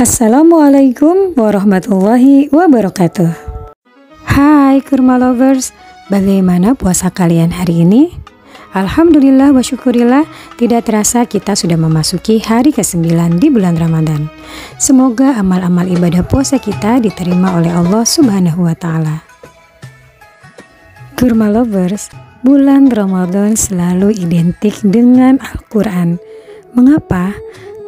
Assalamualaikum warahmatullahi wabarakatuh. Hai Kurma Lovers, bagaimana puasa kalian hari ini? Alhamdulillah wa syukurillah, tidak terasa kita sudah memasuki hari ke-9 di bulan Ramadan. Semoga amal-amal ibadah puasa kita diterima oleh Allah Subhanahu wa Ta'ala. Kurma Lovers, bulan Ramadan selalu identik dengan Al-Quran. Mengapa?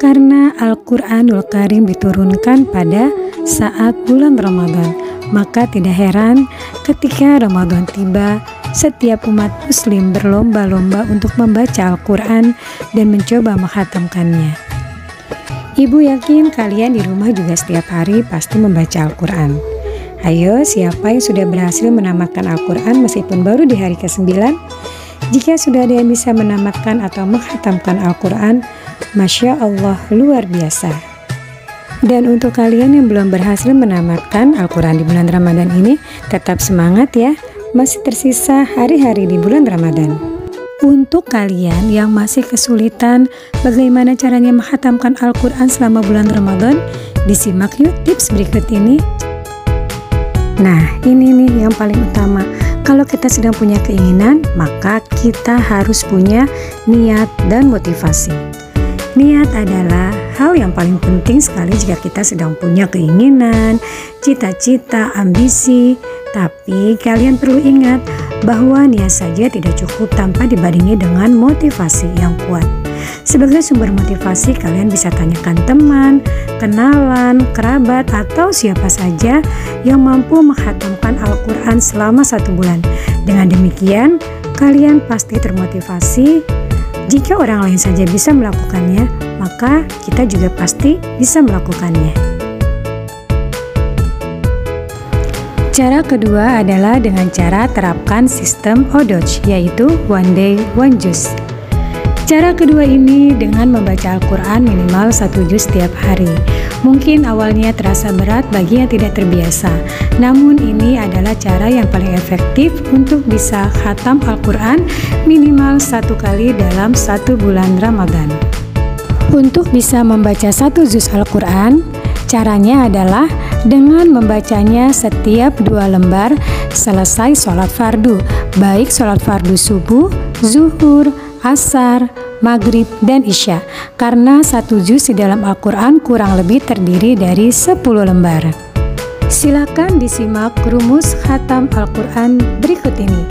Karena Al-Quranul Karim diturunkan pada saat bulan Ramadan. Maka tidak heran ketika Ramadan tiba, setiap umat muslim berlomba-lomba untuk membaca Al-Quran dan mencoba menghatamkannya. Ibu yakin kalian di rumah juga setiap hari pasti membaca Al-Quran. Ayo, siapa yang sudah berhasil menamatkan Al-Quran meskipun baru di hari ke-9? Jika sudah ada yang bisa menamatkan atau menghatamkan Al-Quran, Masya Allah, luar biasa. Dan untuk kalian yang belum berhasil menamatkan Al-Quran di bulan Ramadan ini, tetap semangat ya, masih tersisa hari-hari di bulan Ramadan. Untuk kalian yang masih kesulitan bagaimana caranya menghatamkan Al-Quran selama bulan Ramadan, disimak yuk tips berikut ini. Nah, ini nih yang paling utama. Kalau kita sedang punya keinginan, maka kita harus punya niat dan motivasi. Niat adalah hal yang paling penting sekali jika kita sedang punya keinginan, cita-cita, ambisi. Tapi kalian perlu ingat bahwa niat saja tidak cukup tanpa dibarengi dengan motivasi yang kuat. Sebagai sumber motivasi, kalian bisa tanyakan teman, kenalan, kerabat, atau siapa saja yang mampu menghatamkan Al-Quran selama 1 bulan. Dengan demikian, kalian pasti termotivasi. Jika orang lain saja bisa melakukannya, maka kita juga pasti bisa melakukannya. Cara kedua adalah dengan cara terapkan sistem ODOJ, yaitu One Day One Juz. Cara kedua ini dengan membaca Al-Quran minimal 1 juz setiap hari. Mungkin awalnya terasa berat bagi yang tidak terbiasa, namun ini adalah cara yang paling efektif untuk bisa khatam Al-Quran minimal 1 kali dalam 1 bulan Ramadan. Untuk bisa membaca 1 juz Al-Quran, caranya adalah dengan membacanya setiap 2 lembar selesai sholat fardu, baik sholat fardu subuh, zuhur, asar, maghrib, dan isya. Karena 1 juz di dalam Al-Quran kurang lebih terdiri dari 10 lembar. Silakan disimak rumus khatam Al-Quran berikut ini.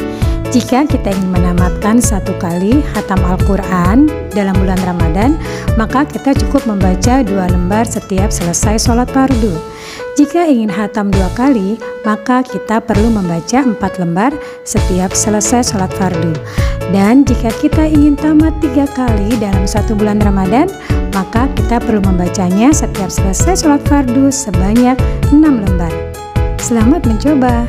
Jika kita ingin menamatkan 1 kali khatam Al-Quran dalam bulan Ramadan, maka kita cukup membaca 2 lembar setiap selesai sholat fardu. Jika ingin khatam 2 kali, maka kita perlu membaca 4 lembar setiap selesai sholat fardu. Dan jika kita ingin tamat 3 kali dalam 1 bulan Ramadan, maka kita perlu membacanya setiap selesai sholat fardu sebanyak 6 lembar. Selamat mencoba!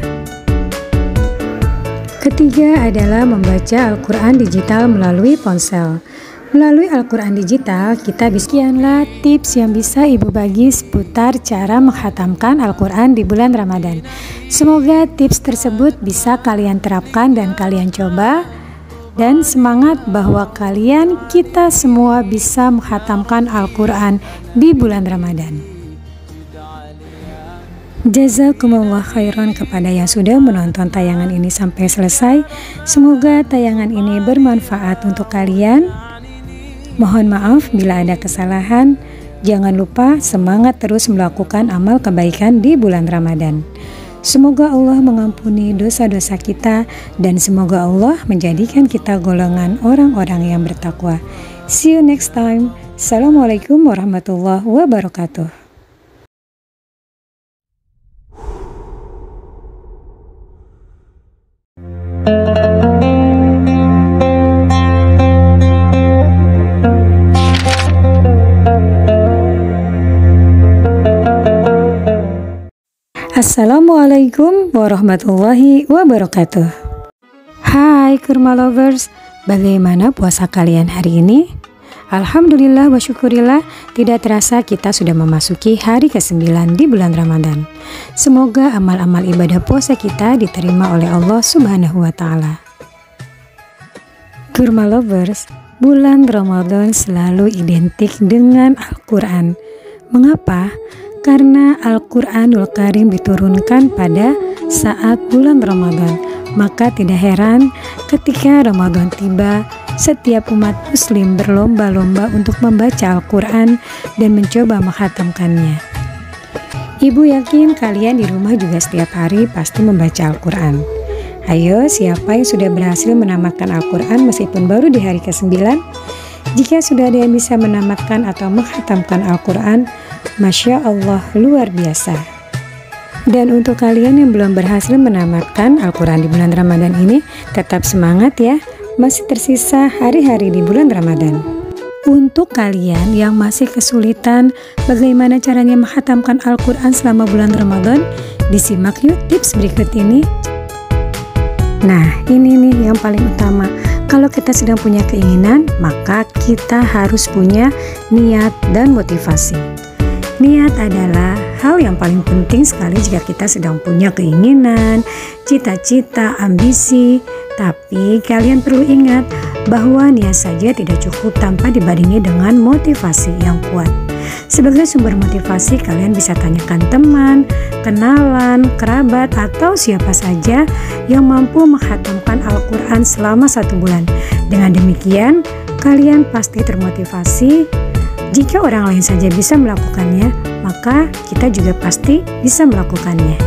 Ketiga adalah membaca Al-Quran digital melalui ponsel. Melalui Al-Quran digital, kita sekianlah tips yang bisa Ibu bagi seputar cara menghatamkan Al-Quran di bulan Ramadan. Semoga tips tersebut bisa kalian terapkan dan kalian coba. Dan semangat bahwa kita semua bisa menghatamkan Al-Quran di bulan Ramadan. Jazakumullah khairan kepada yang sudah menonton tayangan ini sampai selesai. Semoga tayangan ini bermanfaat untuk kalian. Mohon maaf bila ada kesalahan. Jangan lupa semangat terus melakukan amal kebaikan di bulan Ramadan. Semoga Allah mengampuni dosa-dosa kita dan semoga Allah menjadikan kita golongan orang-orang yang bertakwa. See you next time. Assalamualaikum warahmatullahi wabarakatuh. Assalamualaikum warahmatullahi wabarakatuh. Hai Kurma Lovers, bagaimana puasa kalian hari ini? Alhamdulillah wa syukurillah, tidak terasa kita sudah memasuki hari ke-9 di bulan Ramadan. Semoga amal-amal ibadah puasa kita diterima oleh Allah Subhanahu wa Ta'ala. Kurma Lovers, bulan Ramadan selalu identik dengan Al-Quran. Mengapa? Karena Al-Quranul Karim diturunkan pada saat bulan Ramadan. Maka tidak heran ketika Ramadan tiba, setiap umat muslim berlomba-lomba untuk membaca Al-Quran dan mencoba menghatamkannya. Ibu yakin kalian di rumah juga setiap hari pasti membaca Al-Quran. Ayo, siapa yang sudah berhasil menamatkan Al-Quran meskipun baru di hari ke-9? Jika sudah ada yang bisa menamatkan atau menghatamkan Al-Quran, Masya Allah, luar biasa. Dan untuk kalian yang belum berhasil menamatkan Al-Quran di bulan Ramadan ini, tetap semangat ya, masih tersisa hari-hari di bulan Ramadan. Untuk kalian yang masih kesulitan bagaimana caranya menghatamkan Al-Quran selama bulan Ramadan, disimak yuk tips berikut ini. Nah, ini nih yang paling utama. Kalau kita sedang punya keinginan, maka kita harus punya niat dan motivasi. Niat adalah hal yang paling penting sekali jika kita sedang punya keinginan, cita-cita, ambisi. Tapi kalian perlu ingat bahwa niat saja tidak cukup tanpa dibandingi dengan motivasi yang kuat. Sebagai sumber motivasi, kalian bisa tanyakan teman, kenalan, kerabat, atau siapa saja yang mampu menghatamkan Al-Quran selama 1 bulan. Dengan demikian, kalian pasti termotivasi. Jika orang lain saja bisa melakukannya, maka kita juga pasti bisa melakukannya.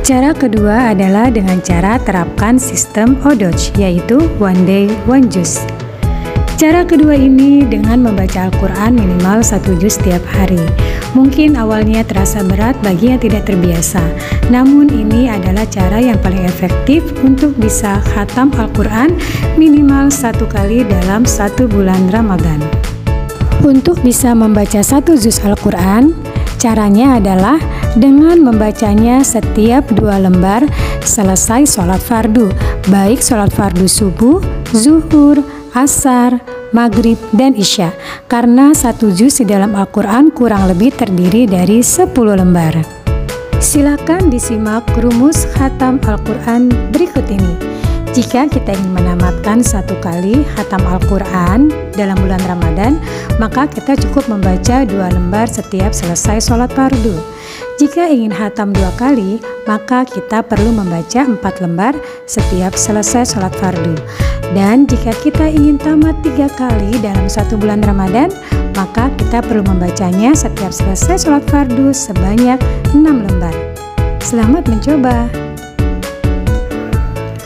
Cara kedua adalah dengan cara terapkan sistem ODOJ, yaitu One Day One Juz. Cara kedua ini dengan membaca Al-Quran minimal 1 juz setiap hari. Mungkin awalnya terasa berat bagi yang tidak terbiasa, namun ini adalah cara yang paling efektif untuk bisa khatam Al-Quran minimal 1 kali dalam 1 bulan Ramadan. Untuk bisa membaca 1 juz Al-Quran, caranya adalah dengan membacanya setiap 2 lembar selesai sholat fardu, baik sholat fardu subuh, zuhur, asar, maghrib, dan isya. Karena 1 juz di dalam Al-Quran kurang lebih terdiri dari 10 lembar. Silakan disimak rumus khatam Al-Quran berikut ini. Jika kita ingin menamatkan 1 kali khatam Al-Quran dalam bulan Ramadan, maka kita cukup membaca 2 lembar setiap selesai sholat fardu. Jika ingin khatam 2 kali, maka kita perlu membaca 4 lembar setiap selesai sholat fardu. Dan jika kita ingin tamat 3 kali dalam 1 bulan Ramadan, maka kita perlu membacanya setiap selesai sholat fardu sebanyak 6 lembar. Selamat mencoba!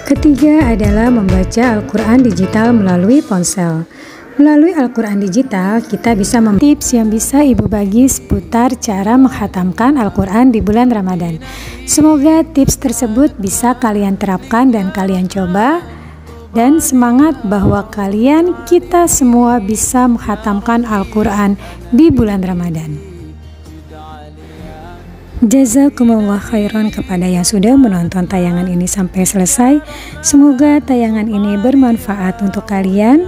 Ketiga adalah membaca Al-Quran digital melalui ponsel. Melalui Al-Quran digital, kita bisa tips yang bisa Ibu bagi seputar cara menghatamkan Al-Quran di bulan Ramadan. Semoga tips tersebut bisa kalian terapkan dan kalian coba. Dan semangat bahwa kita semua bisa menghatamkan Al-Quran di bulan Ramadan. Jazakumullah khairan kepada yang sudah menonton tayangan ini sampai selesai. Semoga tayangan ini bermanfaat untuk kalian.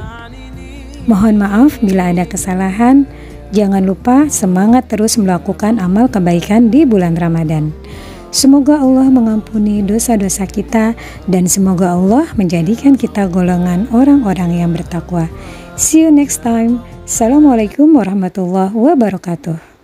Mohon maaf bila ada kesalahan. Jangan lupa semangat terus melakukan amal kebaikan di bulan Ramadan. Semoga Allah mengampuni dosa-dosa kita dan semoga Allah menjadikan kita golongan orang-orang yang bertakwa. See you next time. Assalamualaikum warahmatullahi wabarakatuh.